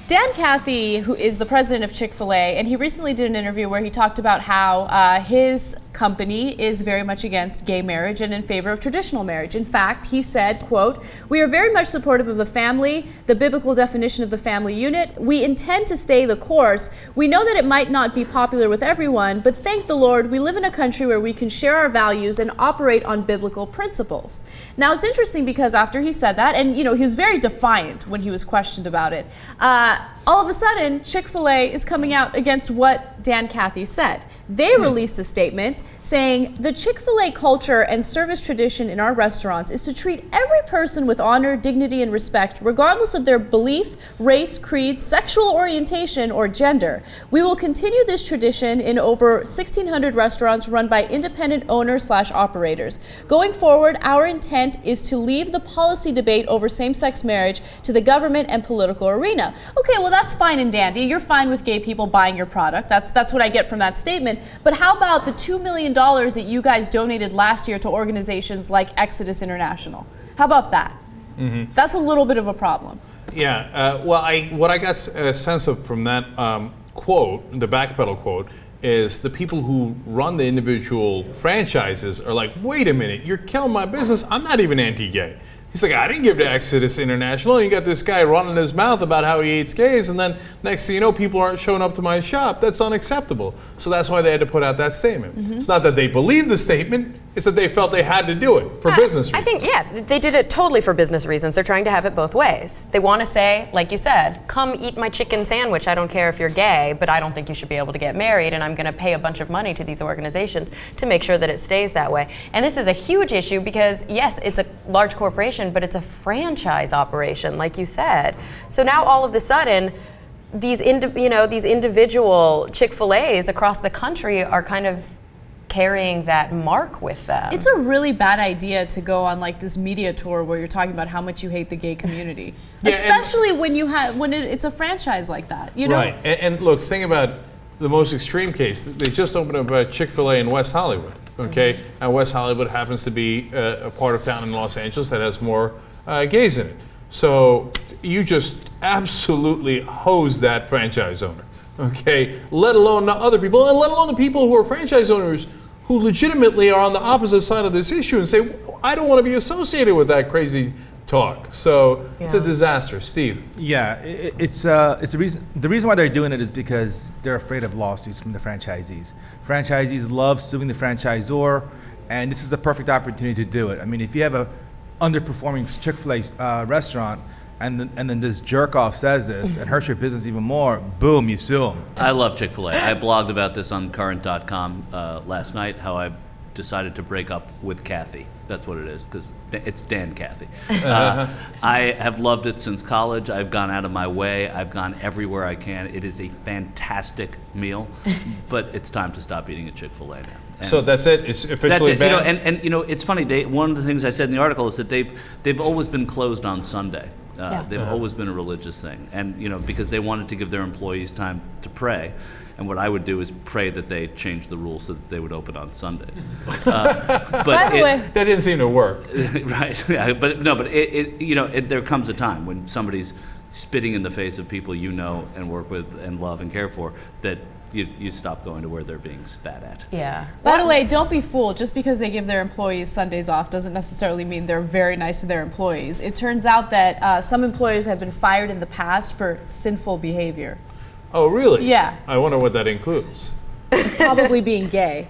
Dan Cathy, who is the president of Chick-fil-A, and he recently did an interview where he talked about how his company is very much against gay marriage and in favor of traditional marriage. In fact, he said, quote, "We are very much supportive of the family, the biblical definition of the family unit. We intend to stay the course. We know that it might not be popular with everyone, but thank the Lord, we live in a country where we can share our values and operate on biblical principles." Now, it's interesting because after he said that, and he was very defiant when he was questioned about it, all of a sudden, Chick-fil-A is coming out against what Dan Cathy said. They released a statement saying, "The Chick-fil-A culture and service tradition in our restaurants is to treat every person with honor, dignity, and respect, regardless of their belief, race, creed, sexual orientation, or gender. We will continue this tradition in over 1,600 restaurants run by independent owners/operators. Going forward, our intent is to leave the policy debate over same-sex marriage to the government and political arena." Okay, well, that's fine and dandy. You're fine with gay people buying your product. That's what I get from that statement. But how about the $2 million that you guys donated last year to organizations like Exodus International? How about that? Mm-hmm. That's a little bit of a problem. Yeah. What I got a sense of from that quote, the backpedal quote, is the people who run the individual franchises are like, wait a minute, you're killing my business. I'm not even anti-gay. He's like, I didn't give to Exodus International. You got this guy running his mouth about how he hates gays, and then next thing you know, people aren't showing up to my shop. That's unacceptable. So that's why they had to put out that statement. Mm-hmm. It's not that they believed the statement, it's that they felt they had to do it for business reasons. I think, they did it totally for business reasons. They're trying to have it both ways. They want to say, like you said, come eat my chicken sandwich. I don't care if you're gay, but I don't think you should be able to get married, and I'm going to pay a bunch of money to these organizations to make sure that it stays that way. And this is a huge issue because, yes, it's a large corporation, but it's a franchise operation, like you said. So now all of a sudden, these individual Chick-fil-A's across the country are kind of carrying that mark with them. It's a really bad idea to go on like this media tour where you're talking about how much you hate the gay community, especially when it's a franchise like that. Right. And look, think about the most extreme case. They just opened up a Chick-fil-A in West Hollywood. Okay, mm-hmm. And West Hollywood happens to be a part of town in Los Angeles that has more gays in it. So you just absolutely hose that franchise owner. Okay, let alone the other people, and let alone the people who are franchise owners who legitimately are on the opposite side of this issue and say, I don't want to be associated with that crazy talk. So it's a disaster. Steve. Yeah, it's a reason. The reason why they're doing it is because they're afraid of lawsuits from the franchisees. Franchisees love suing the franchisor, and this is a perfect opportunity to do it. I mean, if you have a underperforming Chick-fil-A restaurant, and then this jerk off says this and hurts your business even more, boom, you sue him. I love Chick-fil-A. I blogged about this on current.com last night, how I decided to break up with Cathy. That's what it is, because it's Dan Cathy. I have loved it since college. I've gone out of my way. I've gone everywhere I can. It is a fantastic meal, but it's time to stop eating at Chick-fil-A now. And so that's it. It's officially banned. And it's funny. One of the things I said in the article is that they've always been closed on Sunday. They've always been a religious thing, and because they wanted to give their employees time to pray. And what I would do is pray that they change the rules so that they would open on Sundays. But by the way, that didn't seem to work. Right. Yeah, but there comes a time when somebody's spitting in the face of people you know and work with and love and care for that you stop going to where they're being spat at. Yeah. By the way, don't be fooled. Just because they give their employees Sundays off doesn't necessarily mean they're very nice to their employees. It turns out that some employers have been fired in the past for sinful behavior. Oh, really? Yeah. I wonder what that includes. Probably being gay.